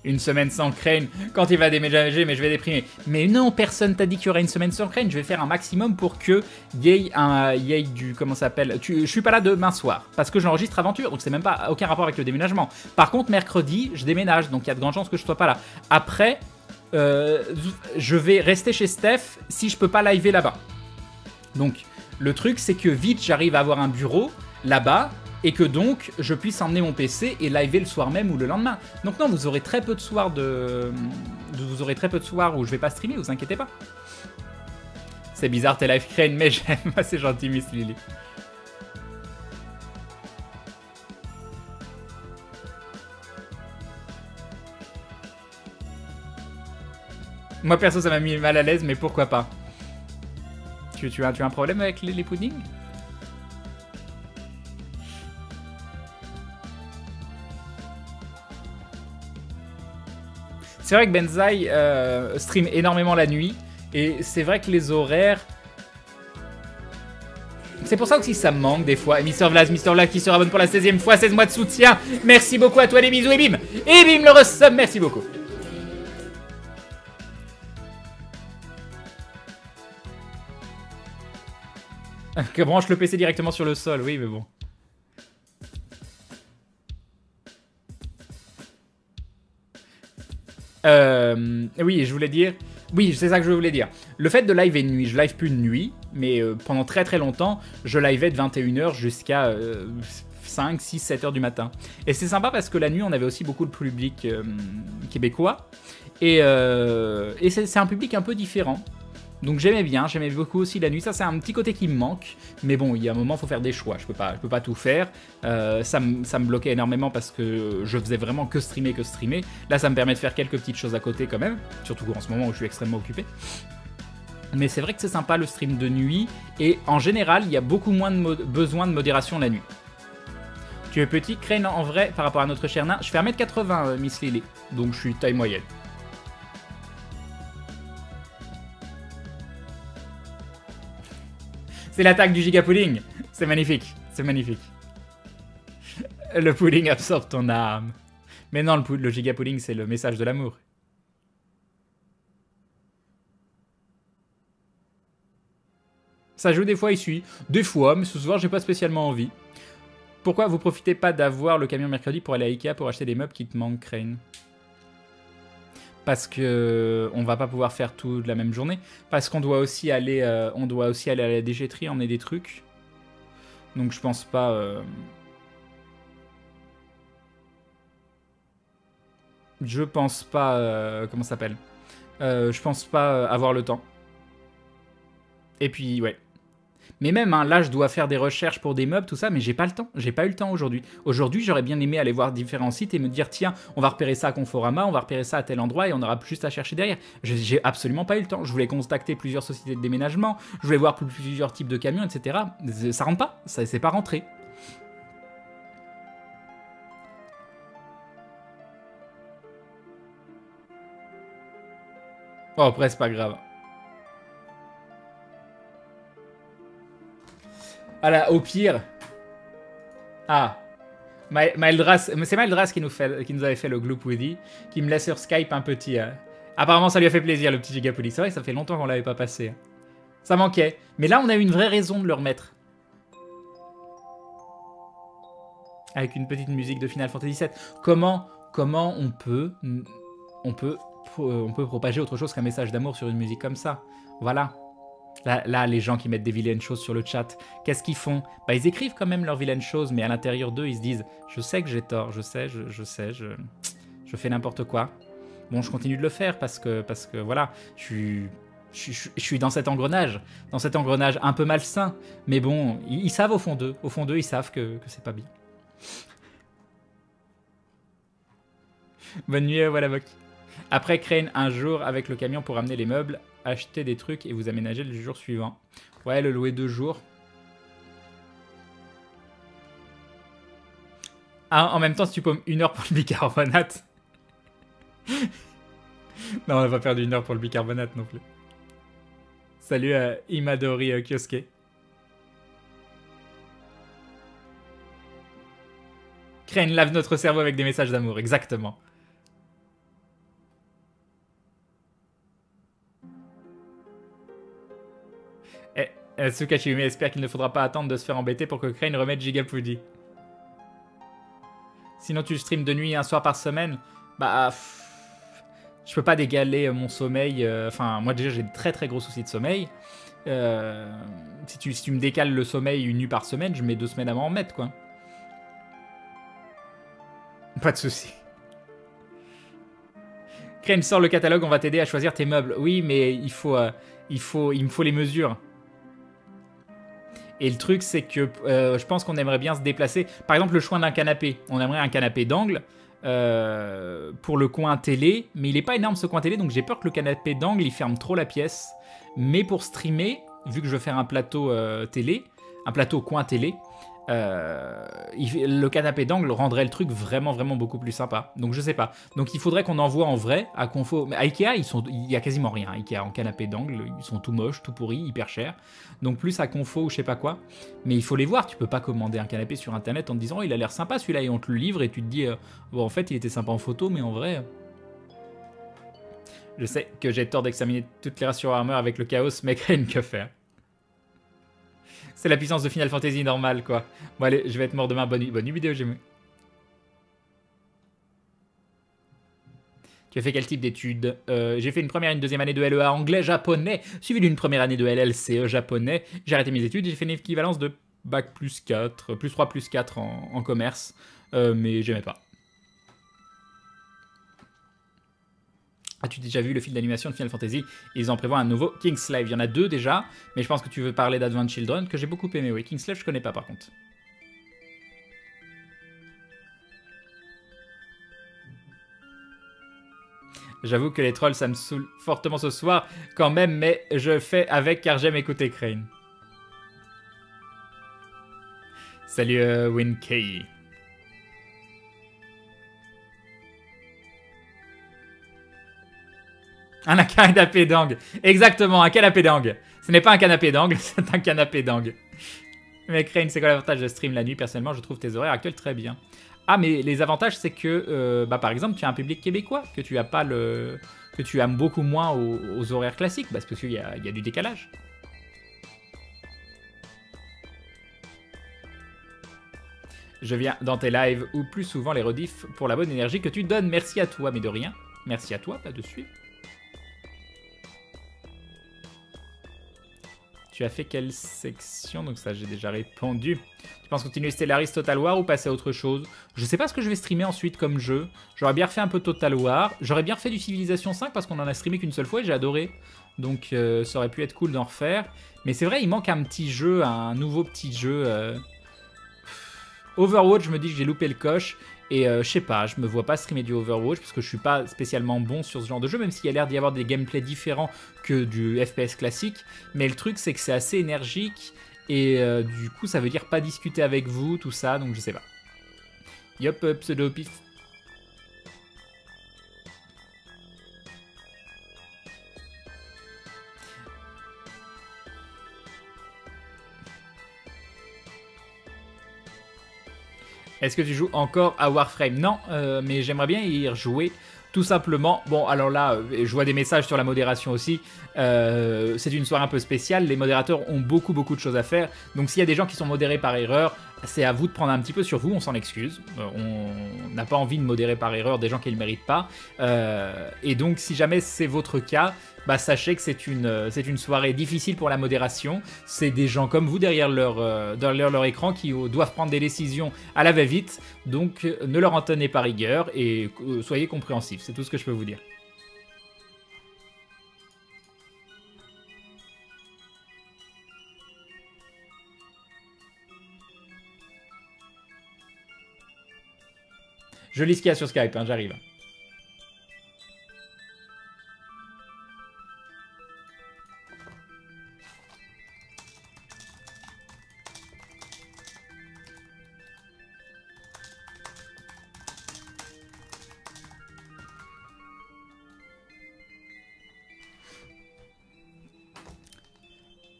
Une semaine sans Crane, quand il va déménager, mais je vais déprimer. Mais non, personne t'a dit qu'il y aurait une semaine sans Crane. Je vais faire un maximum pour que y ait du... Comment ça s'appelle? Je suis pas là demain soir, parce que j'enregistre Aventure, donc c'est même pas aucun rapport avec le déménagement. Par contre, mercredi, je déménage, donc il y a de grandes chances que je sois pas là. Après, je vais rester chez Steph si je peux pas liver là-bas. Donc, le truc, c'est que vite, j'arrive à avoir un bureau là-bas, et que donc, je puisse emmener mon PC et liver le soir même ou le lendemain. Donc non, vous aurez très peu de soirs vous aurez très peu de soirs où je vais pas streamer, vous inquiétez pas. C'est bizarre tes live Crane, mais j'aime. C'est gentil, Miss Lily. Moi perso, ça m'a mis mal à l'aise, mais pourquoi pas. Tu as un problème avec les puddings? C'est vrai que Benzaï stream énormément la nuit, et c'est vrai que les horaires... C'est pour ça aussi ça me manque des fois. Et Mister Vlad qui se rabonne pour la 16e fois, 16 mois de soutien. Merci beaucoup à toi, des bisous, et bim! Et bim, le resub, merci beaucoup. Que branche le PC directement sur le sol, oui, mais bon. Oui, je voulais dire... Oui, c'est ça que je voulais dire. Le fait de live de nuit, je live plus de nuit, mais pendant très très longtemps, je liveais de 21h jusqu'à 5, 6, 7 heures du matin. Et c'est sympa parce que la nuit, on avait aussi beaucoup de public québécois. Et c'est un public un peu différent. Donc j'aimais beaucoup aussi la nuit. Ça, c'est un petit côté qui me manque. Mais bon, il y a un moment, il faut faire des choix. Je peux pas tout faire. Ça me bloquait énormément parce que je faisais vraiment que streamer. Là, ça me permet de faire quelques petites choses à côté quand même. Surtout en ce moment où je suis extrêmement occupé. Mais c'est vrai que c'est sympa le stream de nuit. Et en général, il y a beaucoup moins de besoin de modération la nuit. Tu es petit, Crane, en vrai, par rapport à notre cher nain. Je fais 1m80, Miss Lily. Donc je suis taille moyenne. C'est l'attaque du giga pudding. C'est magnifique. C'est magnifique. Le pudding absorbe ton âme. Mais non, le giga pudding, c'est le message de l'amour. Ça joue des fois, il suit. Des fois, mais ce soir, j'ai pas spécialement envie. Pourquoi vous profitez pas d'avoir le camion mercredi pour aller à Ikea pour acheter des meubles qui te manquent, Crane? Parce que on va pas pouvoir faire tout de la même journée. Parce qu'on doit aussi aller, à la déchetterie emmener des trucs. Donc je pense pas. Je pense pas. Comment ça s'appelle? Je pense pas avoir le temps. Et puis ouais. Mais même hein, là, je dois faire des recherches pour des meubles, tout ça, mais j'ai pas le temps. J'ai pas eu le temps aujourd'hui. Aujourd'hui, j'aurais bien aimé aller voir différents sites et me dire tiens, on va repérer ça à Conforama, on va repérer ça à tel endroit et on aura juste à chercher derrière. J'ai absolument pas eu le temps. Je voulais contacter plusieurs sociétés de déménagement, je voulais voir plusieurs types de camions, etc. Ça rentre pas. Ça c'est pas rentré. Oh, après, c'est pas grave. Ah là, au pire. Ah. Maildras, c'est Maildras qui nous avait fait le Gloop Woody, qui me laisse sur Skype un petit. Apparemment, ça lui a fait plaisir, le petit Gigapoli. C'est vrai que ça fait longtemps qu'on l'avait pas passé. Ça manquait. Mais là, on a eu une vraie raison de le remettre. Avec une petite musique de Final Fantasy VII. Comment on peut propager autre chose qu'un message d'amour sur une musique comme ça? Voilà. Là, les gens qui mettent des vilaines choses sur le chat, qu'est-ce qu'ils font? Bah, ils écrivent quand même leurs vilaines choses, mais à l'intérieur d'eux, ils se disent « Je sais que j'ai tort, je sais, je fais n'importe quoi. » Bon, je continue de le faire parce que voilà, je suis dans cet engrenage un peu malsain. Mais bon, ils savent au fond d'eux, ils savent que c'est pas bien. Bonne nuit, voilà, Mock. Après, Crane, un jour avec le camion pour amener les meubles, acheter des trucs et vous aménager le jour suivant. Ouais, le louer 2 jours. Ah, en même temps, si tu pommes 1 heure pour le bicarbonate. Non, on n'a pas perdu 1 heure pour le bicarbonate non plus. Salut à Imadori Kyosuke. Crane lave notre cerveau avec des messages d'amour, exactement. Tsukashimi espère qu'il ne faudra pas attendre de se faire embêter pour que Crane remette Gigapoudi. Sinon, tu streams de nuit un soir par semaine. Bah, je peux pas dégaler mon sommeil. Enfin, moi déjà, j'ai de très très gros soucis de sommeil. Si tu me décales le sommeil une nuit par semaine, je mets 2 semaines à m'en remettre, quoi. Pas de soucis. Crane, sort le catalogue, on va t'aider à choisir tes meubles. Oui, mais il me faut les mesures. Et le truc, c'est que je pense qu'on aimerait bien se déplacer. Par exemple, le choix d'un canapé. On aimerait un canapé d'angle pour le coin télé. Mais il n'est pas énorme ce coin télé, donc j'ai peur que le canapé d'angle, il ferme trop la pièce. Mais pour streamer, vu que je veux faire un plateau télé, un plateau coin télé, le canapé d'angle rendrait le truc vraiment vraiment beaucoup plus sympa. Donc je sais pas. Donc il faudrait qu'on envoie en vrai à Confo. Mais à Ikea, il y a quasiment rien. Ikea en canapé d'angle, ils sont tout moches, tout pourris, hyper chers. Donc plus à Confo ou je sais pas quoi. Mais il faut les voir. Tu peux pas commander un canapé sur internet en te disant oh, il a l'air sympa celui-là et on te le livre et tu te dis bon en fait il était sympa en photo mais en vrai. Je sais que j'ai tort d'examiner toutes les races sur Armor avec le chaos, mais Crane, que faire? C'est la puissance de Final Fantasy normale, quoi. Bon, allez, je vais être mort demain. Bonne nuit vidéo, j'ai mis. Tu as fait quel type d'études? J'ai fait une première et une deuxième année de LEA anglais-japonais, suivi d'une première année de LLCE japonais. J'ai arrêté mes études, j'ai fait une équivalence de bac plus 4, plus 3, plus 4 en commerce, mais j'aimais pas. As-tu déjà vu le film d'animation de Final Fantasy? Ils en prévoient un nouveau Kingslave. Il y en a 2 déjà, mais je pense que tu veux parler d'Advent Children, que j'ai beaucoup aimé. Oui, Kingslave, je connais pas par contre. J'avoue que les trolls, ça me saoule fortement ce soir quand même, mais je fais avec car j'aime écouter Crane. Salut Winkey. Un canapé d'angle. Exactement, un canapé d'angle. Ce n'est pas un canapé d'angle, c'est un canapé d'angle. Mais Crane, c'est quoi l'avantage de stream la nuit? Personnellement, je trouve tes horaires actuels très bien. Ah, mais les avantages, c'est que, par exemple, tu as un public québécois, que tu as pas le... que tu aimes beaucoup moins aux horaires classiques, parce qu'il y a du décalage. Je viens dans tes lives ou plus souvent les rediffs pour la bonne énergie que tu donnes. Merci à toi, mais de rien. Merci à toi, pas de suite. Tu as fait quelle section? Donc ça, j'ai déjà répondu. Tu penses continuer Stellaris Total War ou passer à autre chose? Je sais pas ce que je vais streamer ensuite comme jeu. J'aurais bien refait un peu Total War. J'aurais bien refait du Civilization 5 parce qu'on en a streamé qu'une seule fois et j'ai adoré. Donc ça aurait pu être cool d'en refaire. Mais c'est vrai, il manque un petit jeu, un nouveau petit jeu. Overwatch, je me dis que j'ai loupé le coche. Et je sais pas, je me vois pas streamer du Overwatch parce que je suis pas spécialement bon sur ce genre de jeu, même s'il y a l'air d'y avoir des gameplays différents que du FPS classique. Mais le truc, c'est que c'est assez énergique et du coup, ça veut dire pas discuter avec vous, tout ça, donc je sais pas. Yop, pseudo-pif. Est-ce que tu joues encore à Warframe? Non, mais j'aimerais bien y rejouer. Tout simplement, bon alors là, je vois des messages sur la modération aussi, c'est une soirée un peu spéciale, les modérateurs ont beaucoup de choses à faire, donc s'il y a des gens qui sont modérés par erreur, c'est à vous de prendre un petit peu sur vous, on s'en excuse, on n'a pas envie de modérer par erreur des gens qui ne le méritent pas, et donc si jamais c'est votre cas, bah sachez que c'est une soirée difficile pour la modération, c'est des gens comme vous derrière leur écran qui doivent prendre des décisions à la va-vite, donc ne leur en tenez pas rigueur et soyez compréhensifs, c'est tout ce que je peux vous dire. Je lis ce qu'il y a sur Skype, hein, j'arrive.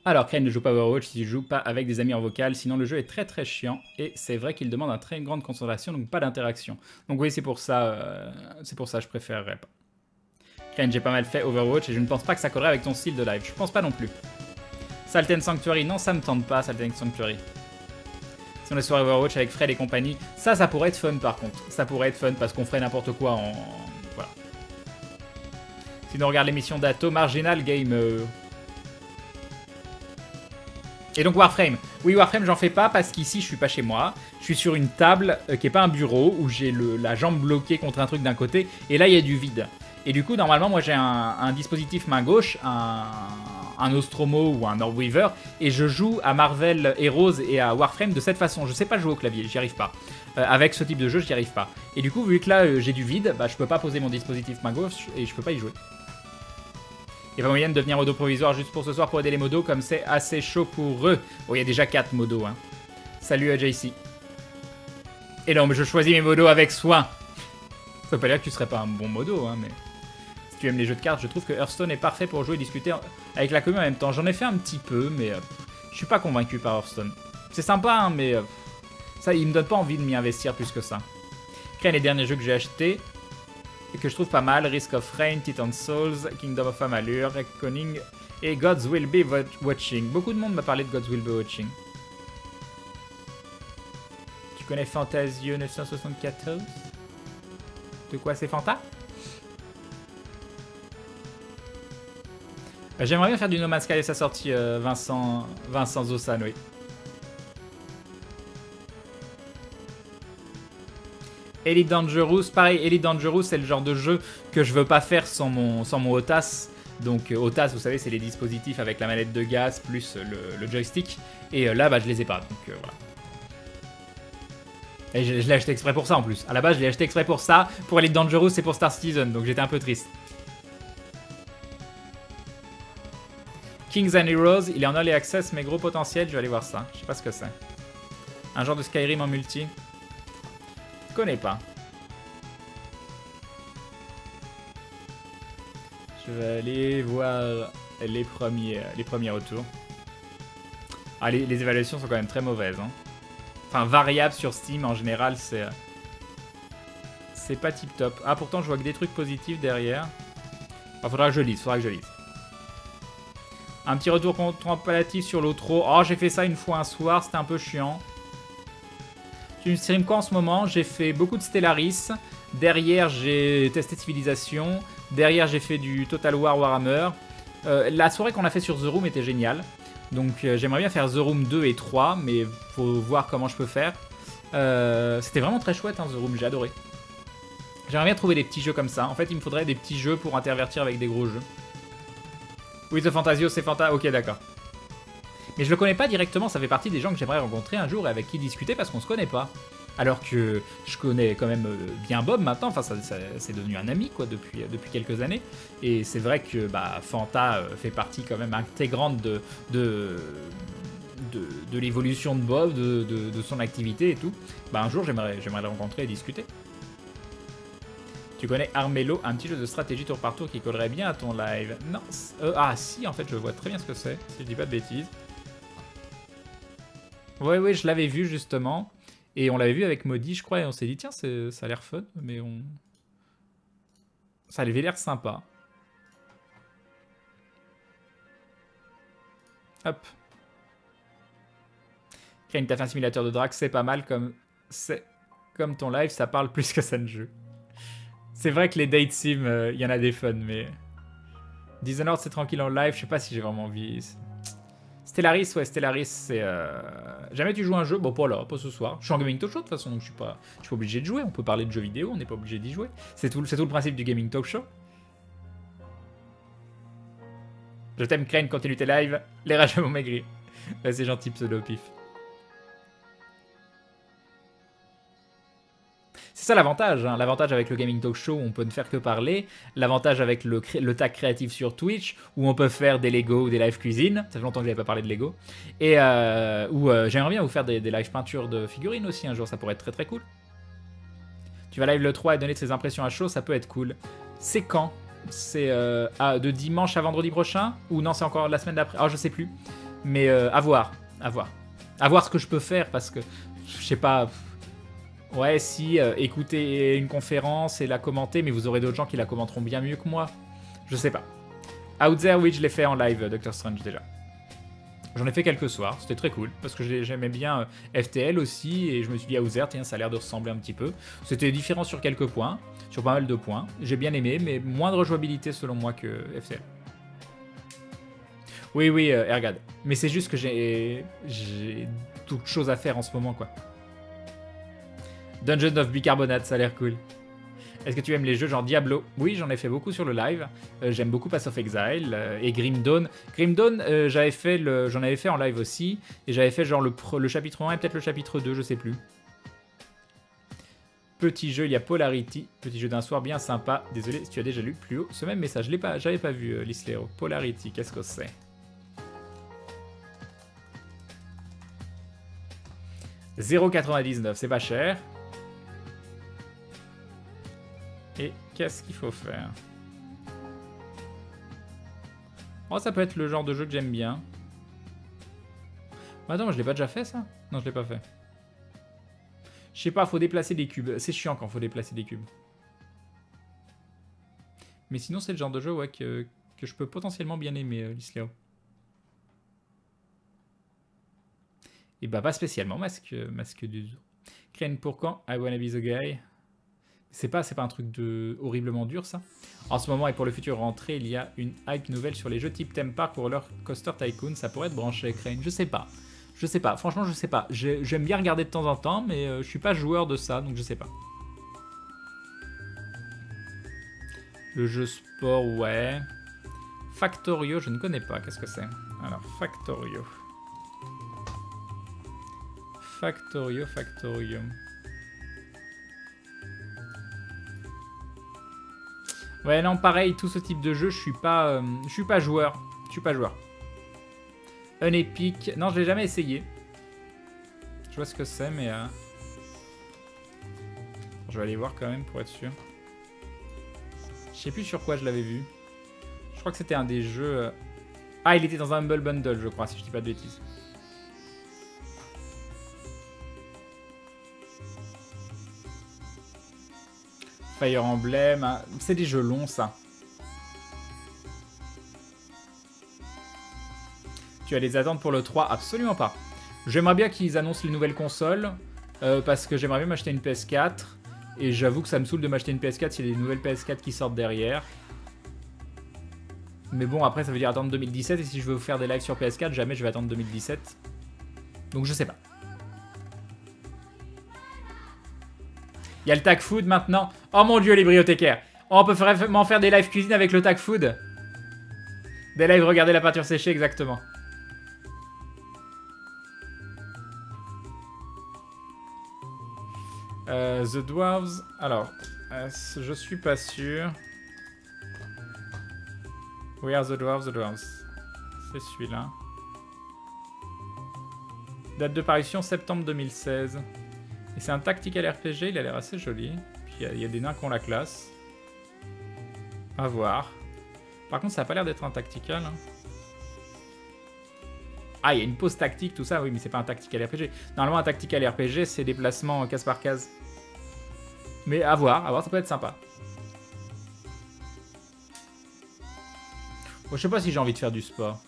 Alors, Crane ne joue pas Overwatch si tu joues pas avec des amis en vocal, sinon le jeu est très chiant et c'est vrai qu'il demande une très grande concentration, donc pas d'interaction. Donc oui, c'est pour ça je préférerais pas. Crane, j'ai pas mal fait Overwatch et je ne pense pas que ça collerait avec ton style de live. Je pense pas non plus. Salt and Sanctuary, non, ça me tente pas, Salt and Sanctuary. Si on est sur Overwatch avec Fred et compagnie, ça pourrait être fun par contre. Ça pourrait être fun parce qu'on ferait n'importe quoi en... Voilà. Sinon, on regarde l'émission d'Atto, Marginal Game. Et donc Warframe. Oui, Warframe, j'en fais pas parce qu'ici, je suis pas chez moi. Je suis sur une table qui est pas un bureau où j'ai la jambe bloquée contre un truc d'un côté. Et là, il y a du vide. Et du coup, normalement, moi, j'ai un dispositif main gauche, un Nostromo ou un Orbweaver, et je joue à Marvel Heroes et à Warframe de cette façon. Je sais pas jouer au clavier, j'y arrive pas. Avec ce type de jeu, j'y arrive pas. Et du coup, vu que là, j'ai du vide, bah, je peux pas poser mon dispositif main gauche et je peux pas y jouer. Il y a pas moyen de devenir modo provisoire juste pour ce soir pour aider les modos, comme c'est assez chaud pour eux. Bon, il y a déjà 4 modos, hein. Salut à JC. Et non, mais je choisis mes modos avec soin. Ça veut pas dire que tu serais pas un bon modo, hein, mais... Si tu aimes les jeux de cartes, je trouve que Hearthstone est parfait pour jouer et discuter avec la commune en même temps. J'en ai fait un petit peu, mais je suis pas convaincu par Hearthstone. C'est sympa, hein, mais ça, il me donne pas envie de m'y investir plus que ça. Après, les derniers jeux que j'ai achetés et que je trouve pas mal, Risk of Rain, Titan Souls, Kingdom of Amalur, Reckoning et Gods Will Be Watching. Beaucoup de monde m'a parlé de Gods Will Be Watching. Tu connais Fantasio 974? De quoi c'est Fanta? J'aimerais bien faire du No Man's Sky à sa sortie, Vincent Zossan, oui. Elite Dangerous, pareil, Elite Dangerous, c'est le genre de jeu que je veux pas faire sans mon OTAS. Donc OTAS, vous savez, c'est les dispositifs avec la manette de gaz plus le joystick. Et là, bah, je les ai pas, donc voilà. Et je l'ai acheté exprès pour ça en plus. À la base, je l'ai acheté exprès pour ça. Pour Elite Dangerous, c'est pour Star Citizen, donc j'étais un peu triste. Kings and Heroes, il est en early access, mais gros potentiel, je vais aller voir ça. Je sais pas ce que c'est. Un genre de Skyrim en multi. Je connais pas. Je vais aller voir les premiers retours. Ah, les évaluations sont quand même très mauvaises. Hein. Enfin, variable sur Steam, en général, c'est pas tip top. Ah, pourtant, je vois que des trucs positifs derrière. Ah, faudra que je lise, Un petit retour contemplatif sur l'outro. Oh, j'ai fait ça une fois un soir, c'était un peu chiant. Tu me stream quoi en ce moment? J'ai fait beaucoup de Stellaris. Derrière, j'ai testé Civilization. Derrière, j'ai fait du Total War Warhammer. La soirée qu'on a fait sur The Room était géniale. Donc, j'aimerais bien faire The Room 2 et 3, mais faut voir comment je peux faire. C'était vraiment très chouette, hein, The Room, j'ai adoré. J'aimerais bien trouver des petits jeux comme ça. En fait, il me faudrait des petits jeux pour intervertir avec des gros jeux. Oui, The Fantasio, c'est Fanta. Ok, d'accord. Mais je le connais pas directement, ça fait partie des gens que j'aimerais rencontrer un jour et avec qui discuter parce qu'on se connaît pas. Alors que je connais quand même bien Bob maintenant, enfin c'est devenu un ami quoi depuis quelques années. Et c'est vrai que bah, Fanta fait partie quand même intégrante de l'évolution de Bob, de son activité et tout. Bah un jour j'aimerais le rencontrer et discuter. Tu connais Armello, un petit jeu de stratégie tour par tour qui collerait bien à ton live? Non, ah si, en fait je vois très bien ce que c'est, si je dis pas de bêtises. Ouais, je l'avais vu justement. Et on l'avait vu avec Maudit, je crois, et on s'est dit, tiens, ça a l'air fun, mais ça avait l'air sympa. Hop. Crane, t'as fait un simulateur de drague, c'est pas mal comme ton live, ça parle plus que ça ne joue. C'est vrai que les date sim, il y en a des fun, mais... Dishonored, c'est tranquille en live, je sais pas si j'ai vraiment envie... Stellaris, ouais, Stellaris, c'est... Jamais tu joues un jeu? Bon, pas là, pas ce soir. Je suis en gaming talk show, de toute façon, donc je suis pas obligé de jouer. On peut parler de jeux vidéo, on n'est pas obligé d'y jouer. C'est tout le principe du gaming talk show. Je t'aime, Crane, continue tes lives. Les rageux vont maigrir. Ouais, c'est gentil, pseudo-pif. C'est ça l'avantage, hein. L'avantage avec le Gaming Talk Show où on peut ne faire que parler, l'avantage avec le tag créatif sur Twitch où on peut faire des Lego ou des live cuisine, ça fait longtemps que j'avais pas parlé de Lego, et où j'aimerais bien vous faire des live peintures de figurines aussi un jour, ça pourrait être très très cool. Tu vas live le 3 et donner tes impressions à chaud, ça peut être cool. C'est quand? C'est de dimanche à vendredi prochain? Ou non, c'est encore la semaine d'après? Oh, je sais plus. Mais à voir. À voir ce que je peux faire parce que, je sais pas... Ouais, si, écoutez une conférence et la commenter, mais vous aurez d'autres gens qui la commenteront bien mieux que moi. Je sais pas. Out There, oui, je l'ai fait en live, Doctor Strange, déjà. J'en ai fait quelques soirs, c'était très cool, parce que j'aimais bien FTL aussi, et je me suis dit, Hauser, tiens, ça a l'air de ressembler un petit peu. C'était différent sur quelques points, sur pas mal de points. J'ai bien aimé, mais moindre jouabilité selon moi que FTL. Oui, oui, Ergad. Mais c'est juste que j'ai toute chose à faire en ce moment, quoi. Dungeon of Bicarbonate, ça a l'air cool. Est-ce que tu aimes les jeux genre Diablo? Oui, j'en ai fait beaucoup sur le live. J'aime beaucoup Path of Exile et Grim Dawn. Grim Dawn, j'en avais fait en live aussi. Et j'avais fait genre le chapitre 1 et peut-être le chapitre 2, je sais plus. Petit jeu, il y a Polarity. Petit jeu d'un soir bien sympa. Désolé si tu as déjà lu plus haut ce même message. J'avais pas vu Lislero. Polarity, qu'est-ce que c'est? « 0,99, c'est pas cher. Et qu'est-ce qu'il faut faire? Oh, ça peut être le genre de jeu que j'aime bien. Mais attends, moi, je l'ai pas déjà fait, ça? Non, je l'ai pas fait. Je sais pas, faut déplacer des cubes. C'est chiant quand faut déplacer des cubes. Mais sinon, c'est le genre de jeu ouais, que je peux potentiellement bien aimer, Lisleo. Et bah, pas spécialement, masque du zoo. Crane pour quand? I wanna be the guy. C'est pas un truc de horriblement dur, ça. En ce moment et pour le futur rentrée, il y a une hype nouvelle sur les jeux type Theme Park ou Roller Coaster Tycoon. Ça pourrait être branché, Crane. Je sais pas. Je sais pas. Franchement, je sais pas. J'aime bien regarder de temps en temps, mais je suis pas joueur de ça, donc je sais pas. Le jeu sport, ouais. Factorio, je ne connais pas. Qu'est-ce que c'est? Alors, Factorio. Factorio. Ouais, non, pareil, tout ce type de jeu, je suis pas joueur. Un épique. Non, je l'ai jamais essayé. Je vois ce que c'est, mais... Je vais aller voir quand même pour être sûr. Je sais plus sur quoi je l'avais vu. Je crois que c'était un des jeux... Ah, il était dans un Humble Bundle, je crois, si je dis pas de bêtises. Fire Emblem, hein. C'est des jeux longs, ça. Tu as des attentes pour le 3? Absolument pas. J'aimerais bien qu'ils annoncent les nouvelles consoles, parce que j'aimerais bien m'acheter une PS4. Et j'avoue que ça me saoule de m'acheter une PS4 s'il y a des nouvelles PS4 qui sortent derrière. Mais bon, après, ça veut dire attendre 2017. Et si je veux faire des lives sur PS4, jamais je vais attendre 2017. Donc je sais pas. Il y a le Tag Food maintenant. Oh mon dieu, les bibliothécaires. Oh, on peut vraiment faire des lives cuisine avec le Tag Food. Des lives regarder la peinture séchée, exactement. The Dwarves. Alors, je suis pas sûr. We are the Dwarves, C'est celui-là. Date de parution septembre 2016. Et c'est un tactical RPG, il a l'air assez joli. Puis il y a des nains qui ont la classe. À voir. Par contre, ça a pas l'air d'être un tactical. Hein. Ah, il y a une pause tactique, tout ça. Oui, mais c'est pas un tactical RPG. Normalement, un tactical RPG, c'est déplacement case par case. Mais à voir, ça peut être sympa. Bon, je sais pas si j'ai envie de faire du sport.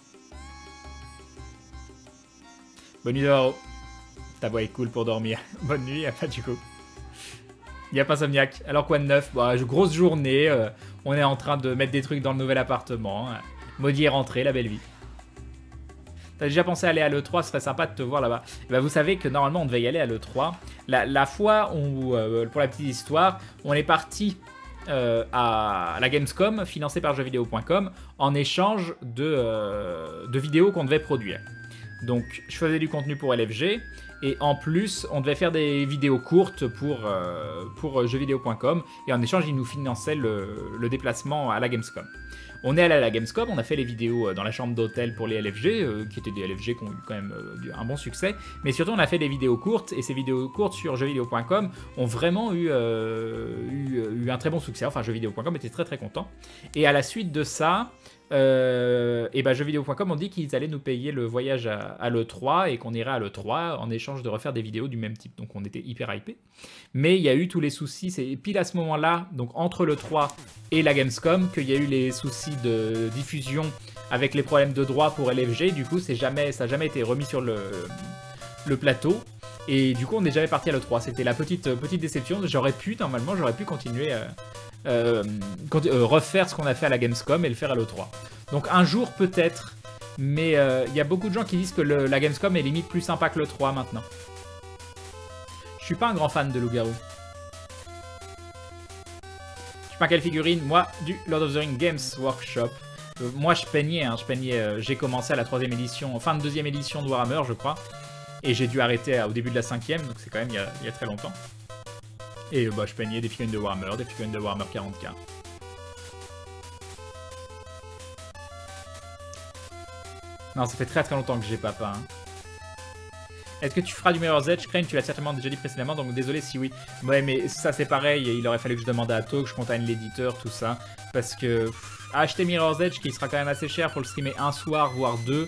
Bonne nuit, Doro. Ta voix est cool pour dormir. Bonne nuit, pas du coup. Il n'y a pas Somniac. Alors quoi de neuf? Bon, grosse journée. On est en train de mettre des trucs dans le nouvel appartement. Maudit est rentré, la belle vie. T'as déjà pensé à aller à l'E3? Ce serait sympa de te voir là-bas. Bah, vous savez que normalement on devait y aller à l'E3. La fois où, pour la petite histoire, on est parti à la Gamescom, financée par jeuxvideo.com, en échange de vidéos qu'on devait produire. Donc je faisais du contenu pour LFG. Et en plus, on devait faire des vidéos courtes pour jeuxvideo.com. Et en échange, ils nous finançaient le déplacement à la Gamescom. On est allé à la Gamescom, on a fait les vidéos dans la chambre d'hôtel pour les LFG, qui étaient des LFG qui ont eu quand même un bon succès. Mais surtout, on a fait des vidéos courtes, et ces vidéos courtes sur jeuxvideo.com ont vraiment eu un très bon succès. Enfin, jeuxvideo.com était très très content. Et à la suite de ça, et ben jeuxvideo.com ont dit qu'ils allaient nous payer le voyage à l'E3 et qu'on irait à l'E3 en échange de refaire des vidéos du même type. Donc on était hyper hypés. Mais il y a eu tous les soucis, c'est pile à ce moment-là, donc entre l'E3 et la Gamescom, qu'il y a eu les soucis de diffusion avec les problèmes de droit pour LFG, du coup ça n'a jamais été remis sur le plateau. Et du coup on n'est jamais parti à l'E3, c'était la petite déception. Normalement j'aurais pu continuer refaire ce qu'on a fait à la Gamescom et le faire à l'E3. Donc un jour peut-être, mais il y a beaucoup de gens qui disent que la Gamescom est limite plus sympa que l'E3 maintenant. Je suis pas un grand fan de Loup-Garou. Je sais pas quelle figurine, moi, du Lord of the Rings Games Workshop. Moi je peignais, j'ai commencé à la 3ème édition, fin de 2ème édition de Warhammer je crois. Et j'ai dû arrêter au début de la 5ème, donc c'est quand même il y a très longtemps. Et bah, je peignais des figurines de Warhammer, des figurines de Warhammer 40k. Non, ça fait très très longtemps que j'ai pas peint. Est-ce que tu feras du Mirror's Edge, Crane? Tu l'as certainement déjà dit précédemment, donc désolé si oui. Ouais, mais ça c'est pareil, il aurait fallu que je demande à Ato, que je contacte l'éditeur, tout ça. Parce que acheter Mirror's Edge, qui sera quand même assez cher pour le streamer un soir, voire deux,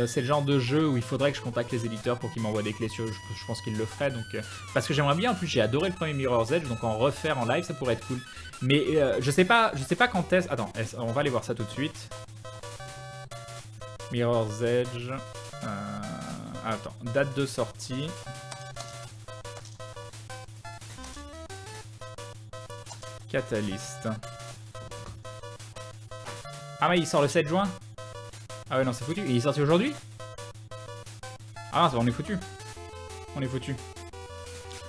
c'est le genre de jeu où il faudrait que je contacte les éditeurs pour qu'ils m'envoient des clés sur. Je pense qu'ils le feraient, donc parce que j'aimerais bien. En plus, j'ai adoré le premier Mirror's Edge, donc en refaire en live, ça pourrait être cool. Mais je sais pas quand est-ce. Attends, on va aller voir ça tout de suite. Mirror's Edge. Attends, date de sortie. Catalyst. Ah ouais, il sort le 7 juin. Ah ouais, non, c'est foutu. Et il est sorti aujourd'hui? Ah non, on est foutu. On est foutu.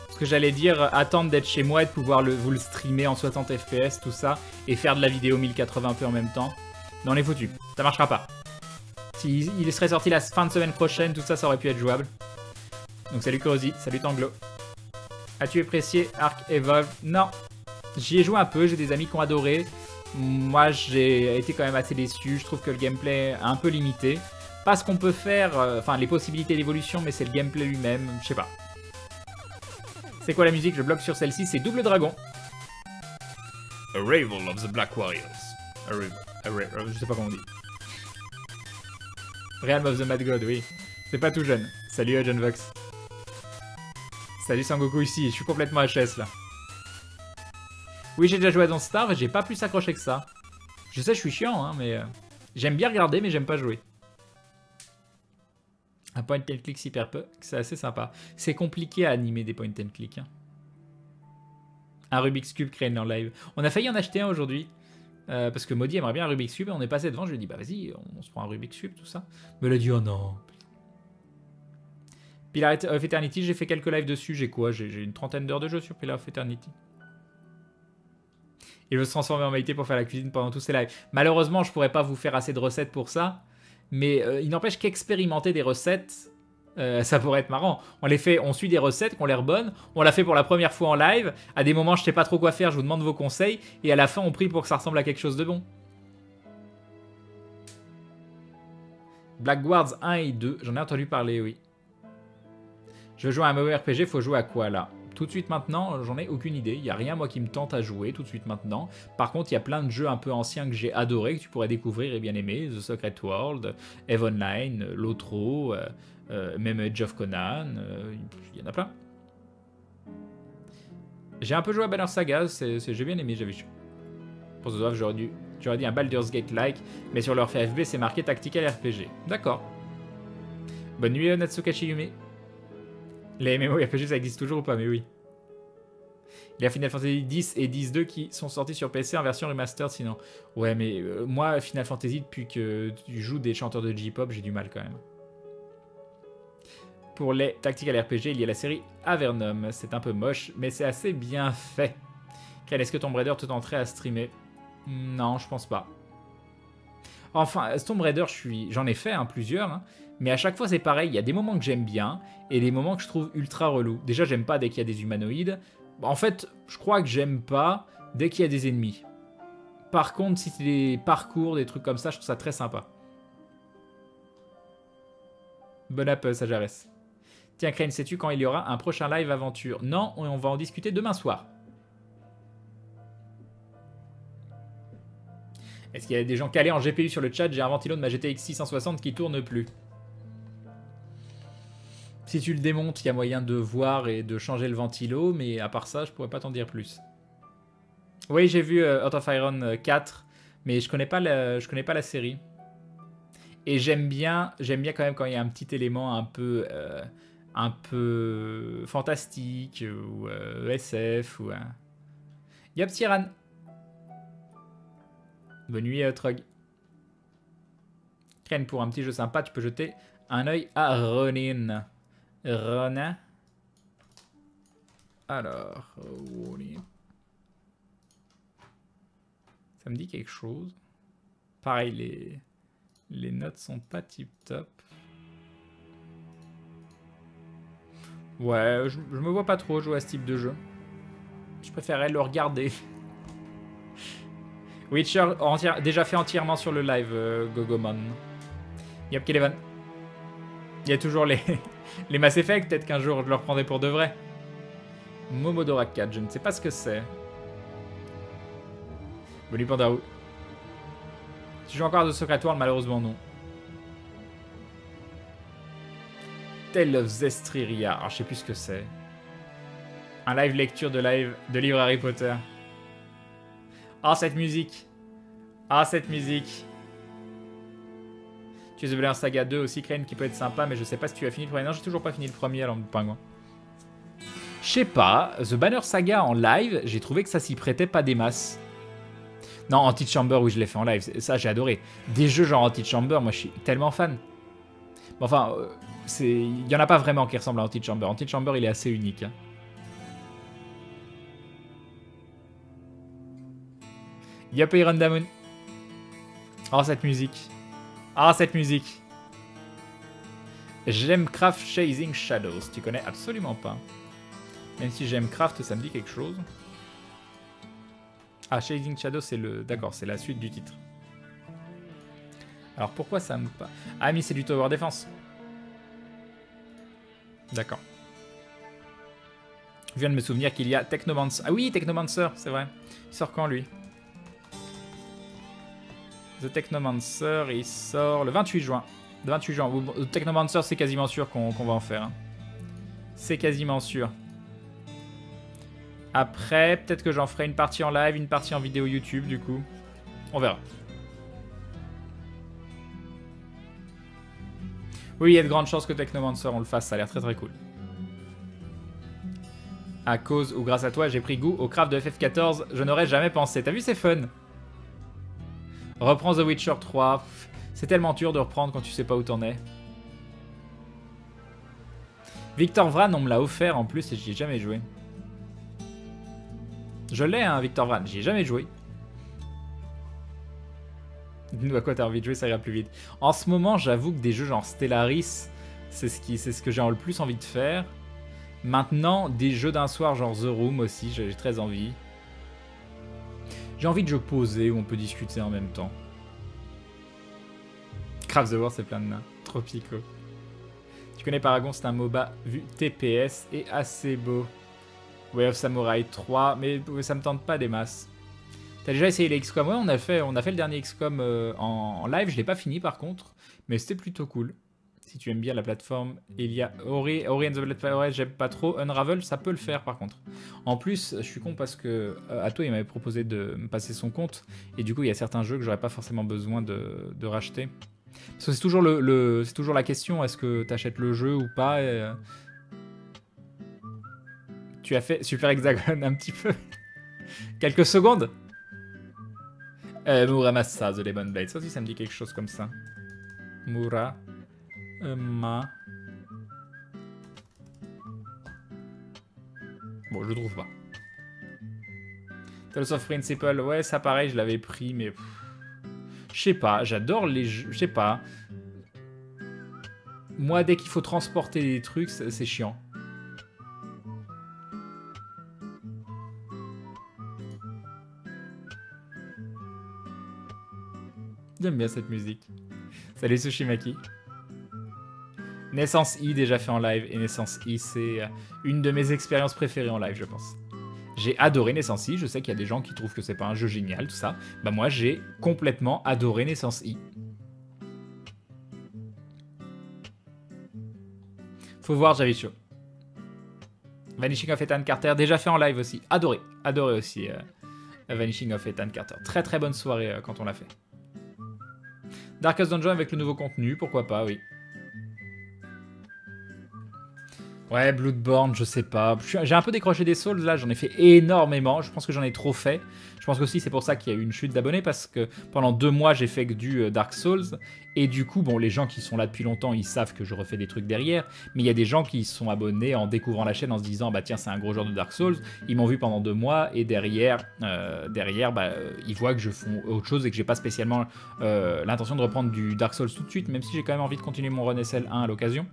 Parce que j'allais dire, attendre d'être chez moi et de pouvoir vous le streamer en 60 FPS, tout ça, et faire de la vidéo 1080p en même temps. Non, on est foutu. Ça marchera pas. S'il serait sorti la fin de semaine prochaine, tout ça, ça aurait pu être jouable. Donc salut Corosi, salut Tanglo. As-tu apprécié Ark Evolve? Non. J'y ai joué un peu, j'ai des amis qui ont adoré. Moi, j'ai été quand même assez déçu. Je trouve que le gameplay est un peu limité. Pas ce qu'on peut faire, enfin les possibilités d'évolution, mais c'est le gameplay lui-même. Je sais pas. C'est quoi la musique? Je bloque sur celle-ci, c'est Double Dragon. Arrival of the Black Warriors. Arrival, je sais pas comment on dit. Realm of the Mad God, oui. C'est pas tout jeune. Salut John Vox. Salut Sangoku ici, je suis complètement HS là. Oui, j'ai déjà joué à Don't Starve et j'ai pas plus accroché que ça. Je sais, je suis chiant, hein, mais j'aime bien regarder, mais j'aime pas jouer. Un point and click hyper peu, c'est assez sympa. C'est compliqué à animer des point and click. Hein. Un Rubik's Cube créé en live. On a failli en acheter un aujourd'hui. Parce que Maudit aimerait bien un Rubik's Cube et on est passé devant. Je lui ai dit, bah vas-y, on se prend un Rubik's Cube, tout ça. Mais elle a dit, oh non. Pillar of Eternity, j'ai fait quelques lives dessus. J'ai quoi? J'ai une trentaine d'heures de jeu sur Pillar of Eternity. Il veut se transformer en Maïté pour faire la cuisine pendant tous ses lives. Malheureusement, je pourrais pas vous faire assez de recettes pour ça. Mais il n'empêche qu'expérimenter des recettes, ça pourrait être marrant. On suit des recettes, qu'on l'air bonnes. On l'a fait pour la première fois en live. À des moments, je sais pas trop quoi faire, je vous demande vos conseils. Et à la fin, on prie pour que ça ressemble à quelque chose de bon. Blackguards 1 et 2, j'en ai entendu parler, oui. Je veux jouer à un MMORPG, faut jouer à quoi là? Tout de suite maintenant, j'en ai aucune idée. Il n'y a rien moi qui me tente à jouer tout de suite maintenant. Par contre, il y a plein de jeux un peu anciens que j'ai adoré, que tu pourrais découvrir et bien aimer. The Secret World, EVE Online, Lotro, même Age of Conan. Il y en a plein. J'ai un peu joué à Banner Saga, j'ai bien aimé, j'avais vu. Pour ce soir, j'aurais dit un Baldur's Gate-like, mais sur leur FFB, c'est marqué Tactical RPG. D'accord. Bonne nuit, Natsukashi Yume. Les MMORPG, ça existe toujours ou pas? Mais oui. Il y a Final Fantasy X et X-2 qui sont sortis sur PC en version remastered sinon. Ouais, mais moi, Final Fantasy, depuis que tu joues des chanteurs de J-pop, j'ai du mal quand même. Pour les Tactical RPG, il y a la série Avernum. C'est un peu moche, mais c'est assez bien fait. Quel est-ce que Tomb Raider te tenterait à streamer? Non, je pense pas. Enfin, Tomb Raider, j'en ai fait plusieurs, hein, mais à chaque fois c'est pareil, il y a des moments que j'aime bien et des moments que je trouve ultra relous. Déjà, j'aime pas dès qu'il y a des humanoïdes. En fait, je crois que j'aime pas dès qu'il y a des ennemis. Par contre, si c'est des parcours, des trucs comme ça, je trouve ça très sympa. Bon app, Sajarès. Tiens, Crane, sais-tu quand il y aura un prochain live aventure? Non, on va en discuter demain soir. Est-ce qu'il y a des gens calés en GPU sur le chat? J'ai un ventilo de ma GTX 660 qui tourne plus. Si tu le démontes, il y a moyen de voir et de changer le ventilo, mais à part ça, je pourrais pas t'en dire plus. Oui, j'ai vu Heart of Iron 4, mais je connais pas la série. Et j'aime bien quand même quand il y a un petit élément un peu fantastique ou SF ou. Yop, Tyran. Bonne nuit, Trog. Crane, pour un petit jeu sympa, tu peux jeter un œil à Ronin. Ronin. Alors, Ronin. Ça me dit quelque chose. Pareil, les notes sont pas tip top. Ouais, je me vois pas trop jouer à ce type de jeu. Je préférerais le regarder. Witcher déjà fait entièrement sur le live, Gogomon. Yop, Kelevan. Il y a toujours les Mass Effect, peut-être qu'un jour je le reprendrai pour de vrai. Momodora 4, je ne sais pas ce que c'est. Bonnie Pandarou. Tu joues encore à The Secret World? Malheureusement non. Tale of Zestiria, alors je sais plus ce que c'est. Un live lecture de livre Harry Potter. Ah, cette musique. Ah, cette musique. Tu as The Banner Saga 2 aussi, Crane, qui peut être sympa, mais je sais pas si tu as fini le premier. Non, j'ai toujours pas fini le premier, alors pingouin. Je sais pas, The Banner Saga en live, j'ai trouvé que ça s'y prêtait pas des masses. Non, Antichamber, oui, je l'ai fait en live. Ça, j'ai adoré. Des jeux genre Antichamber, moi, je suis tellement fan. Bon, enfin, il y en a pas vraiment qui ressemblent à Antichamber. Antichamber, il est assez unique. Hein. Yop, Iron Damon. Oh, cette musique. Ah, cette musique. J'aime Craft Chasing Shadows. Tu connais absolument pas. Même si j'aime Craft, ça me dit quelque chose. Ah, Chasing Shadows, c'est le... D'accord, c'est la suite du titre. Alors, pourquoi ça me... Ah, mais c'est du Tower Defense. D'accord. Je viens de me souvenir qu'il y a Technomancer. Ah oui, Technomancer, c'est vrai. Il sort quand, lui? The Technomancer, il sort le 28 juin. Le 28 juin. Technomancer, c'est quasiment sûr qu'on va en faire. Hein. C'est quasiment sûr. Après, peut-être que j'en ferai une partie en live, une partie en vidéo YouTube, du coup. On verra. Oui, il y a de grandes chances que Technomancer, on le fasse. Ça a l'air très très cool. À cause ou grâce à toi, j'ai pris goût au craft de FF14. Je n'aurais jamais pensé. T'as vu, c'est fun. Reprends The Witcher 3. C'est tellement dur de reprendre quand tu sais pas où t'en es. Victor Vran, on me l'a offert en plus et j'y ai jamais joué. Je l'ai, hein, Victor Vran. J'y ai jamais joué. Dis-nous à quoi t'as envie de jouer, ça ira plus vite. En ce moment, j'avoue que des jeux genre Stellaris, c'est ce que j'ai le plus envie de faire. Maintenant, des jeux d'un soir genre The Room aussi, j'ai très envie. J'ai envie de jeux posés où on peut discuter en même temps. Craft the World, c'est plein de nains. Tropico. Tu connais Paragon, c'est un MOBA vu TPS et assez beau. Way of Samurai 3, mais ça me tente pas des masses. T'as déjà essayé les XCOM? Ouais, on a fait le dernier XCOM en live, je l'ai pas fini par contre, mais c'était plutôt cool. Si tu aimes bien la plateforme, il y a Ori and the Blood Forest, j'aime pas trop. Unravel, ça peut le faire par contre. En plus, je suis con parce que Atto, il m'avait proposé de me passer son compte, et du coup, il y a certains jeux que j'aurais pas forcément besoin de racheter. Parce que c'est toujours, c'est toujours la question, est-ce que t'achètes le jeu ou pas et, Tu as fait Super Hexagon un petit peu. Quelques secondes. Muramasa, The Lemon Blade. Ça aussi, ça me dit quelque chose comme ça. Mura. Ma. Bon, je le trouve pas. Tales of Principle. Ouais, ça pareil, je l'avais pris, mais... Je sais pas, j'adore les jeux... Je sais pas. Moi, dès qu'il faut transporter des trucs, c'est chiant. J'aime bien cette musique. Salut Sushimaki. Naissance I déjà fait en live, et Naissance I c'est une de mes expériences préférées en live, je pense. J'ai adoré Naissance I, je sais qu'il y a des gens qui trouvent que c'est pas un jeu génial, tout ça. Bah moi j'ai complètement adoré Naissance I. Faut voir Javicho. Vanishing of Ethan Carter, déjà fait en live aussi. Adoré, adoré aussi Vanishing of Ethan Carter. Très très bonne soirée quand on l'a fait. Darkest Dungeon avec le nouveau contenu, pourquoi pas, oui. Ouais, Bloodborne, je sais pas. J'ai un peu décroché des Souls, là, j'en ai fait énormément. Je pense que j'en ai trop fait. Je pense aussi c'est pour ça qu'il y a eu une chute d'abonnés, parce que pendant 2 mois, j'ai fait que du Dark Souls. Et du coup, bon, les gens qui sont là depuis longtemps, ils savent que je refais des trucs derrière. Mais il y a des gens qui sont abonnés en découvrant la chaîne, en se disant, bah tiens, c'est un gros joueur de Dark Souls. Ils m'ont vu pendant 2 mois, et derrière, ils voient que je fais autre chose et que j'ai pas spécialement l'intention de reprendre du Dark Souls tout de suite, même si j'ai quand même envie de continuer mon Run SL1 à l'occasion.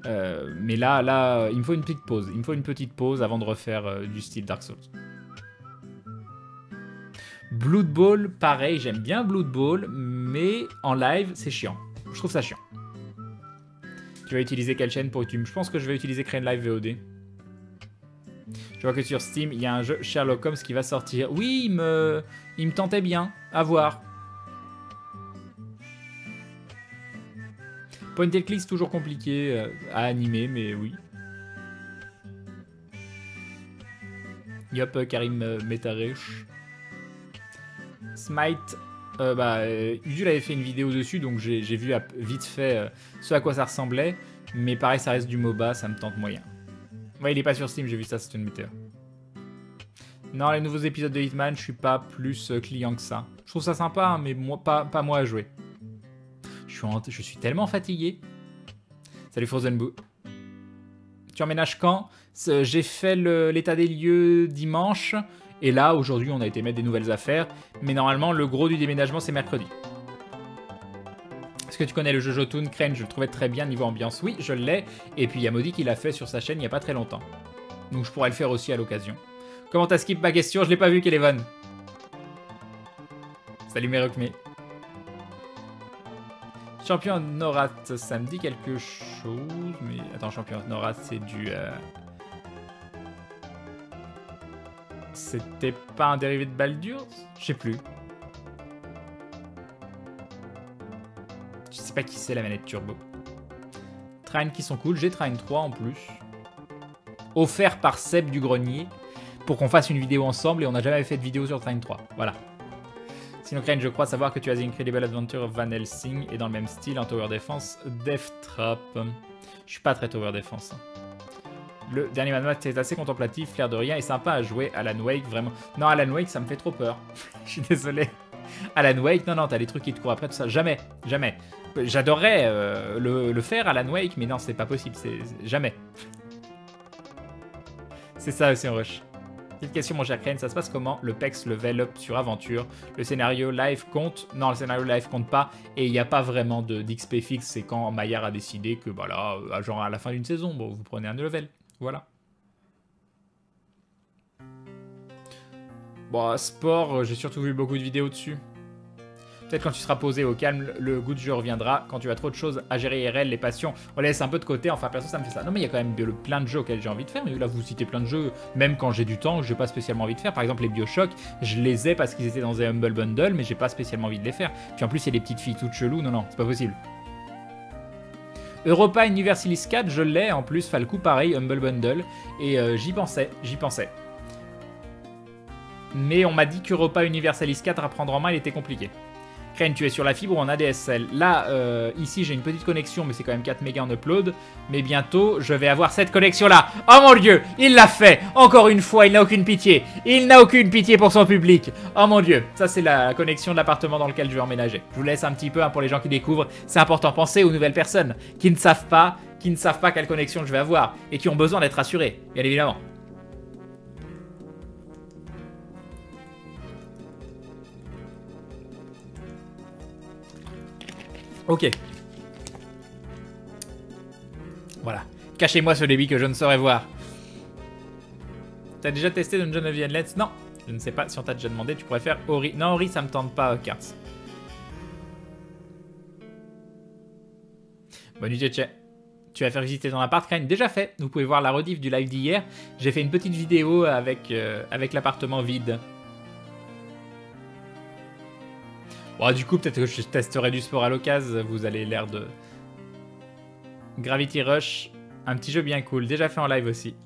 Mais là, il me faut une petite pause. Il me faut une petite pause avant de refaire du style Dark Souls. Blood Bowl, pareil, j'aime bien Blood Bowl, mais en live, c'est chiant. Je trouve ça chiant. Tu vas utiliser quelle chaîne pour YouTube? Je pense que je vais utiliser Crane Live VOD. Je vois que sur Steam, il y a un jeu Sherlock Holmes qui va sortir. Oui, il me tentait bien. À voir. Point and click, c'est toujours compliqué à animer, mais oui. Yop, Karim Metaresh. Smite, Udul avait fait une vidéo dessus, donc j'ai vu vite fait ce à quoi ça ressemblait. Mais pareil, ça reste du MOBA, ça me tente moyen. Ouais, il est pas sur Steam, j'ai vu ça, c'est une météo. Non, les nouveaux épisodes de Hitman, je suis pas plus client que ça. Je trouve ça sympa, hein, mais moi, pas moi à jouer. Je suis tellement fatigué. Salut Frozenboo. Tu emménages quand? J'ai fait l'état des lieux dimanche. Et là, aujourd'hui, on a été mettre des nouvelles affaires. Mais normalement, le gros du déménagement, c'est mercredi. Est-ce que tu connais le jeu Jotun? Crane, je le trouvais très bien niveau ambiance. Oui, je l'ai. Et puis, il y a Modi qui l'a fait sur sa chaîne il n'y a pas très longtemps. Donc, je pourrais le faire aussi à l'occasion. Comment t'as skip ma question? Je l'ai pas vu, Kelevan. Salut Merokme. Champion Norat, ça me dit quelque chose. Mais attends, champion Norat, c'est du... C'était pas un dérivé de Baldur's? Je sais plus. Je sais pas qui c'est la manette turbo. Train qui sont cool. J'ai Train 3 en plus. Offert par Seb du Grenier. Pour qu'on fasse une vidéo ensemble. Et on n'a jamais fait de vidéo sur Train 3. Voilà. Sinon, Crane, je crois savoir que tu as The Incredible Adventure of Van Helsing. Et dans le même style, en Tower Defense, Death Trap. Je suis pas très Tower Defense. Le dernier Mad Max est assez contemplatif, l'air de rien, et sympa à jouer. Alan Wake, vraiment. Non, Alan Wake, ça me fait trop peur. Je suis désolé. Alan Wake, non, t'as les trucs qui te courent après, tout ça. Jamais, jamais. J'adorerais le faire, Alan Wake, mais non, c'est pas possible. C'est jamais. C'est ça aussi en rush. Petite question, mon cher Crane, ça se passe comment le PEX level up sur aventure? Le scénario live compte? Non, le scénario live compte pas, et il n'y a pas vraiment d'XP fixe. C'est quand Maillard a décidé que, bah là, genre à la fin d'une saison, bon, vous prenez un level. Voilà. Bon, sport, j'ai surtout vu beaucoup de vidéos dessus. Peut-être quand tu seras posé au calme, le goût du jeu reviendra. Quand tu as trop de choses à gérer IRL, les passions, on laisse un peu de côté. Enfin, perso, ça me fait ça. Non, mais il y a quand même plein de jeux auxquels j'ai envie de faire. Mais là, vous citez plein de jeux, même quand j'ai du temps, que j'ai pas spécialement envie de faire. Par exemple, les BioShock, je les ai parce qu'ils étaient dans un Humble Bundle, mais j'ai pas spécialement envie de les faire. Puis en plus, il y a des petites filles toutes cheloues. Non, c'est pas possible. Europa Universalis 4, je l'ai en plus, Falcou pareil, Humble Bundle, et j'y pensais. Mais on m'a dit qu'Europa Universalis 4 à prendre en main, il était compliqué. Crane, tu es sur la fibre ou en ADSL? Là, ici, j'ai une petite connexion, mais c'est quand même 4 mégas en upload. Mais bientôt, je vais avoir cette connexion-là. Oh mon Dieu, il l'a fait. Encore une fois, il n'a aucune pitié. Il n'a aucune pitié pour son public. Oh mon Dieu, ça c'est la connexion de l'appartement dans lequel je vais emménager. Je vous laisse un petit peu pour les gens qui découvrent. C'est important, pensez aux nouvelles personnes qui ne savent pas quelle connexion je vais avoir et qui ont besoin d'être rassurés, bien évidemment. Ok. Voilà. Cachez-moi ce débit que je ne saurais voir. T'as déjà testé Dungeon of the Endless? Non. Je ne sais pas si on t'a déjà demandé. Tu pourrais faire Ori. Non, Ori, ça me tente pas, Cards. Bonne nuit, Tchétché. Tu vas faire visiter ton appart, Crane? Déjà fait. Vous pouvez voir la rediff du live d'hier. J'ai fait une petite vidéo avec l'appartement vide. Bon, du coup, peut-être que je testerai du sport à l'occasion. Vous allez l'air de... Gravity Rush. Un petit jeu bien cool. Déjà fait en live aussi.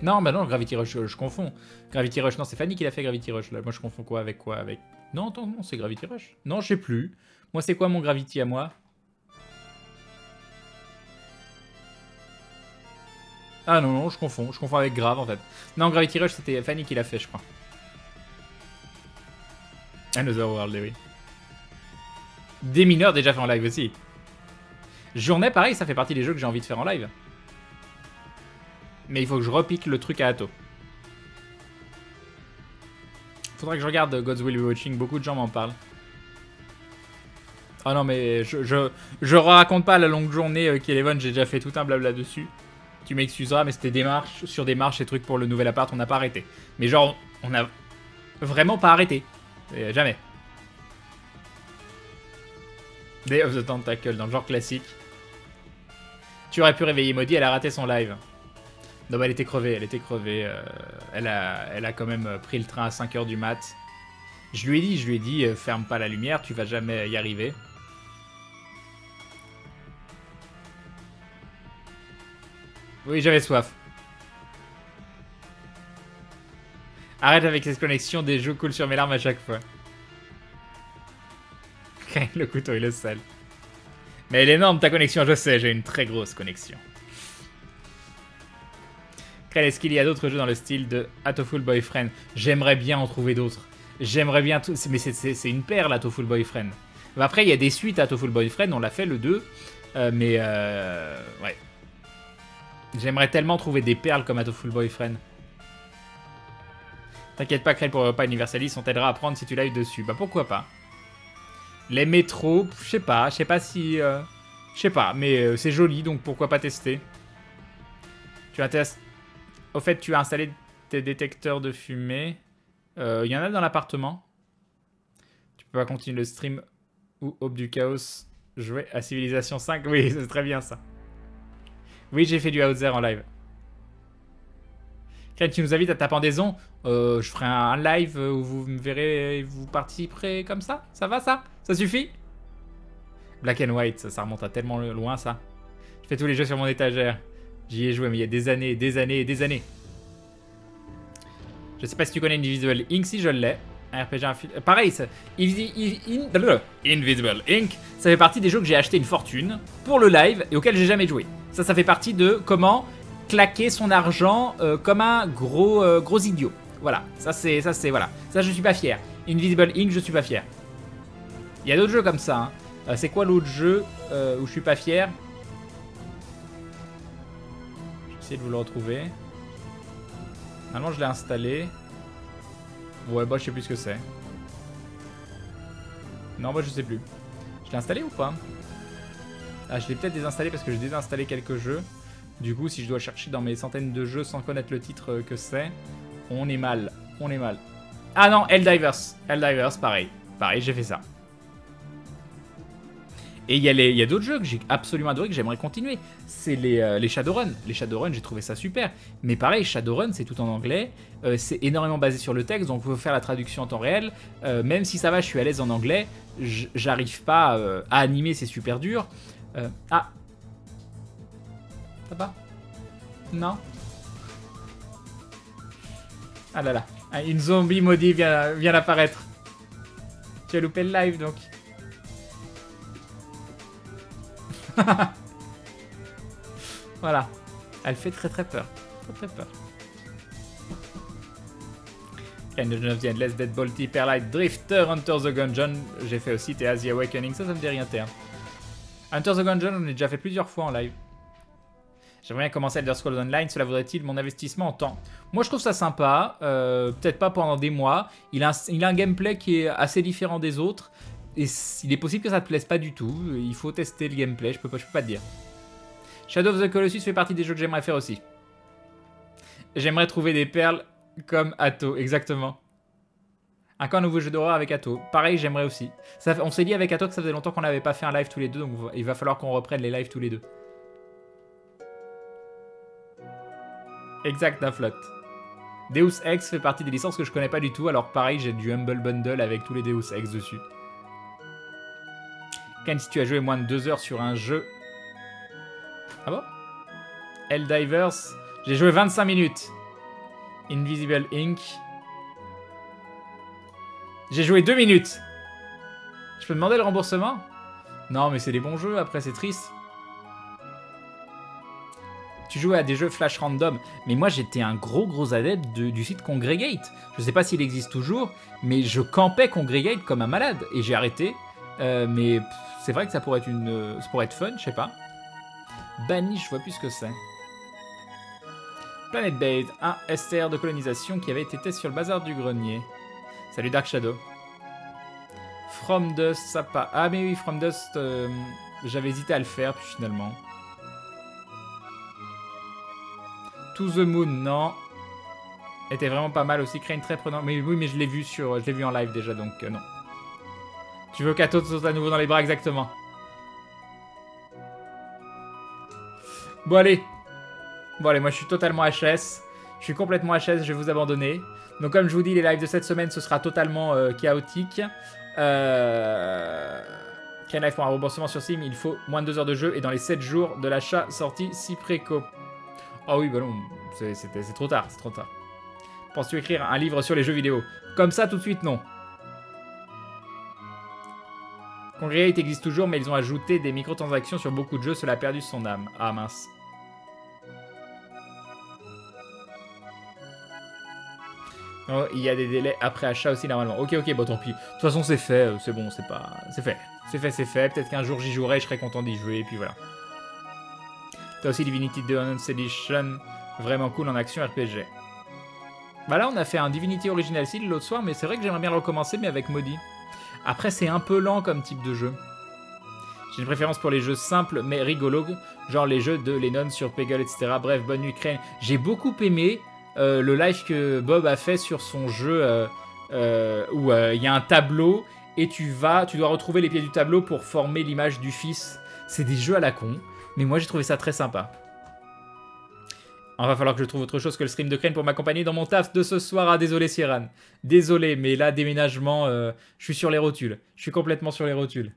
Non, bah non, Gravity Rush, je confonds. Gravity Rush, non, c'est Fanny qui l'a fait Gravity Rush. Là. Moi, je confonds quoi avec quoi? Avec Non, attends, non, c'est Gravity Rush. Non, je sais plus. Moi, c'est quoi mon Gravity à moi? Ah non, non, je confonds. Je confonds avec Grave, en fait. Non, Gravity Rush, c'était Fanny qui l'a fait, je crois. Another World, oui. Des mineurs déjà fait en live aussi. Journée, pareil, ça fait partie des jeux que j'ai envie de faire en live. Mais il faut que je repique le truc à Atto. Faudrait que je regarde God's Will Be Watching, beaucoup de gens m'en parlent. Oh non, mais je raconte pas la longue journée qu'Eleven, j'ai déjà fait tout un blabla dessus. Tu m'excuseras, mais c'était des marches sur des marches et trucs pour le nouvel appart, on n'a pas arrêté. Mais genre, on a vraiment pas arrêté. Jamais. Day of the Tentacle, dans le genre classique. Tu aurais pu réveiller Maudie, elle a raté son live. Non, bah elle était crevée, elle a quand même pris le train à 5h du mat. Je lui ai dit, ferme pas la lumière, tu vas jamais y arriver. Oui, j'avais soif. Arrête avec ces connexions, des jeux coulent sur mes larmes à chaque fois. Le couteau et le sel. Mais elle est énorme ta connexion, je sais, j'ai une très grosse connexion. Est-ce qu'il y a d'autres jeux dans le style de Hatoful Boyfriend? J'aimerais bien en trouver d'autres. J'aimerais bien tout. Mais c'est une perle, Hatoful Boyfriend. Après, il y a des suites à Hatoful Boyfriend, on l'a fait le 2. Ouais. J'aimerais tellement trouver des perles comme Hatoful Boyfriend. T'inquiète pas, Krell, pour pas Universalis, on t'aidera à prendre si tu live dessus. Bah pourquoi pas. Les métros, je sais pas si... je sais pas, mais c'est joli, donc pourquoi pas tester. Tu intéresses... Au fait, tu as installé tes détecteurs de fumée. Il y en a dans l'appartement. Tu peux pas continuer le stream ou Aube du Chaos jouer à Civilization 5. Oui, c'est très bien ça. Oui, j'ai fait du Outzer en live. Krell, tu nous invites à ta pendaison. Je ferai un live où vous me verrez et vous participerez comme ça. Ça va ça? Ça suffit? Black and White, ça remonte à tellement loin ça. Je fais tous les jeux sur mon étagère. J'y ai joué, mais il y a des années, des années et des années. Je sais pas si tu connais Invisible Ink, si je l'ai. Un RPG pareil, ça. Invisible Ink, ça fait partie des jeux que j'ai acheté une fortune pour le live et auxquels j'ai jamais joué. Ça fait partie de comment claquer son argent comme un gros idiot. Voilà, ça c'est, voilà. Ça, je suis pas fier. Invisible Ink, je suis pas fier. Il y a d'autres jeux comme ça. Hein. C'est quoi l'autre jeu où je suis pas fier? Essayer de vous le retrouver. Normalement, je l'ai installé. Ouais, bah, je sais plus ce que c'est. Non, bah, je sais plus. Je l'ai installé ou pas? Ah, je l'ai peut-être désinstallé parce que j'ai désinstallé quelques jeux. Du coup, si je dois chercher dans mes centaines de jeux sans connaître le titre que c'est, on est mal. On est mal. Ah non, Helldivers. Helldivers, pareil. Pareil, j'ai fait ça. Et il y a d'autres jeux que j'ai absolument adoré, que j'aimerais continuer. C'est les Shadowrun. Les Shadowrun, j'ai trouvé ça super. Mais pareil, Shadowrun, c'est tout en anglais. C'est énormément basé sur le texte, donc il faut faire la traduction en temps réel. Même si ça va, je suis à l'aise en anglais, j'arrive pas à animer, c'est super dur. Ah. Ça va? Non? Ah là là. Une zombie maudite vient d'apparaître. Tu as loupé le live, donc. Voilà. Elle fait très peur. Très peur. Kind of the Endless, Deadbolt, Hyperlight, Drifter, Hunter the Gungeon. J'ai fait aussi The Awakening. Ça me dit rien, Théa. Hunter the Gungeon, on a déjà fait plusieurs fois en live. J'aimerais bien commencer Elder Scrolls Online. Cela vaudrait-il mon investissement en temps? Moi, je trouve ça sympa. Peut-être pas pendant des mois. Il a un gameplay qui est assez différent des autres. Et il est possible que ça te plaise pas du tout. Il faut tester le gameplay, je peux pas te dire. Shadow of the Colossus fait partie des jeux que j'aimerais faire aussi. J'aimerais trouver des perles comme Atto, exactement. Un nouveau jeu d'horreur avec Atto. Pareil, j'aimerais aussi. On s'est dit avec Atto que ça faisait longtemps qu'on n'avait pas fait un live tous les deux, donc il va falloir qu'on reprenne les lives tous les deux. Exact, Daflot. Deus Ex fait partie des licences que je connais pas du tout, alors pareil, j'ai du Humble Bundle avec tous les Deus Ex dessus. Ken, si tu as joué moins de 2 heures sur un jeu... Ah bon? Helldivers, j'ai joué 25 minutes. Invisible Ink. J'ai joué 2 minutes. Je peux demander le remboursement? Non, mais c'est des bons jeux, après c'est triste. Tu jouais à des jeux flash random. Mais moi, j'étais un gros adepte du site Congregate. Je sais pas s'il existe toujours, mais je campais Congregate comme un malade. Et j'ai arrêté. Mais c'est vrai que ça pourrait être fun, je sais pas. Banni, je vois plus ce que c'est. Planet Base, un STR de colonisation qui avait été testé sur le bazar du grenier. Salut Dark Shadow. From Dust, ça pas. Ah mais oui, From Dust, j'avais hésité à le faire, puis finalement. To the Moon, non. Était vraiment pas mal aussi. Crane très prenant. Mais oui, mais je l'ai vu en live déjà, donc non. Tu veux qu'Ato te saute à nouveau dans les bras, exactement. Bon allez, moi je suis totalement HS. Je suis complètement HS, je vais vous abandonner. Donc comme je vous dis, les lives de cette semaine, ce sera totalement chaotique. Crane Live pour un remboursement sur Steam, il faut moins de 2 heures de jeu et dans les 7 jours de l'achat sorti si préco. Ah oui, bah non, c'est trop tard, c'est trop tard. Penses-tu écrire un livre sur les jeux vidéo? Comme ça, tout de suite, non. Congregate existe toujours, mais ils ont ajouté des microtransactions sur beaucoup de jeux, cela a perdu son âme. Ah mince. Oh, il y a des délais après achat aussi normalement. Ok, bon tant pis. De toute façon, c'est fait, c'est bon, c'est pas... C'est fait. C'est fait. Peut-être qu'un jour j'y jouerai, je serai content d'y jouer, et puis voilà. T'as aussi Divinity 2 Enhanced Edition, vraiment cool en action RPG. Bah là, on a fait un Divinity Original Sin l'autre soir, mais c'est vrai que j'aimerais bien le recommencer, mais avec Modi. Après, c'est un peu lent comme type de jeu. J'ai une préférence pour les jeux simples, mais rigolos, genre les jeux de Lennon sur Peggle, etc. Bref, bonne nuit, Crane. J'ai beaucoup aimé le live que Bob a fait sur son jeu où il y a un tableau et tu dois retrouver les pieds du tableau pour former l'image du fils. C'est des jeux à la con. Mais moi, j'ai trouvé ça très sympa. Il va falloir que je trouve autre chose que le stream de Crane pour m'accompagner dans mon taf de ce soir. Ah, désolé, Sierran. Désolé, mais là, déménagement, je suis sur les rotules. Je suis complètement sur les rotules.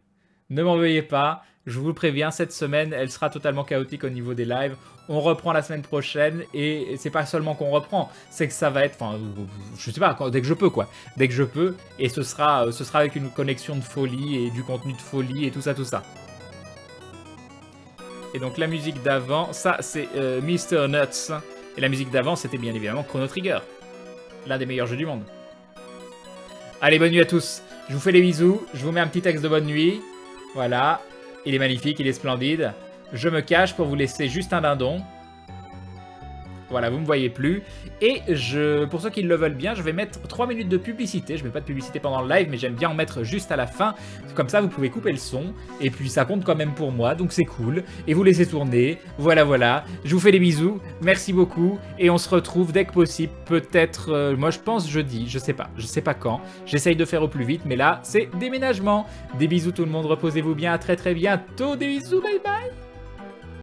Ne m'en veuillez pas. Je vous le préviens, cette semaine, elle sera totalement chaotique au niveau des lives. On reprend la semaine prochaine. Et c'est pas seulement qu'on reprend. C'est que ça va être... Enfin, je sais pas, dès que je peux, quoi. Dès que je peux. Et ce sera avec une connexion de folie et du contenu de folie et tout ça, tout ça. Et donc la musique d'avant, ça c'est Mr. Nuts. Et la musique d'avant, c'était bien évidemment Chrono Trigger. L'un des meilleurs jeux du monde. Allez, bonne nuit à tous. Je vous fais des bisous. Je vous mets un petit texte de bonne nuit. Voilà. Il est magnifique, il est splendide. Je me cache pour vous laisser juste un dindon. Voilà, vous me voyez plus. Et pour ceux qui le veulent bien, je vais mettre 3 minutes de publicité. Je mets pas de publicité pendant le live, mais j'aime bien en mettre juste à la fin. Comme ça, vous pouvez couper le son. Et puis, ça compte quand même pour moi, donc c'est cool. Et vous laissez tourner. Voilà. Je vous fais des bisous. Merci beaucoup. Et on se retrouve dès que possible. Peut-être, moi je pense jeudi. Je sais pas quand. J'essaye de faire au plus vite, mais là, c'est déménagement. Des bisous tout le monde. Reposez-vous bien. À très bientôt. Des bisous. Bye bye.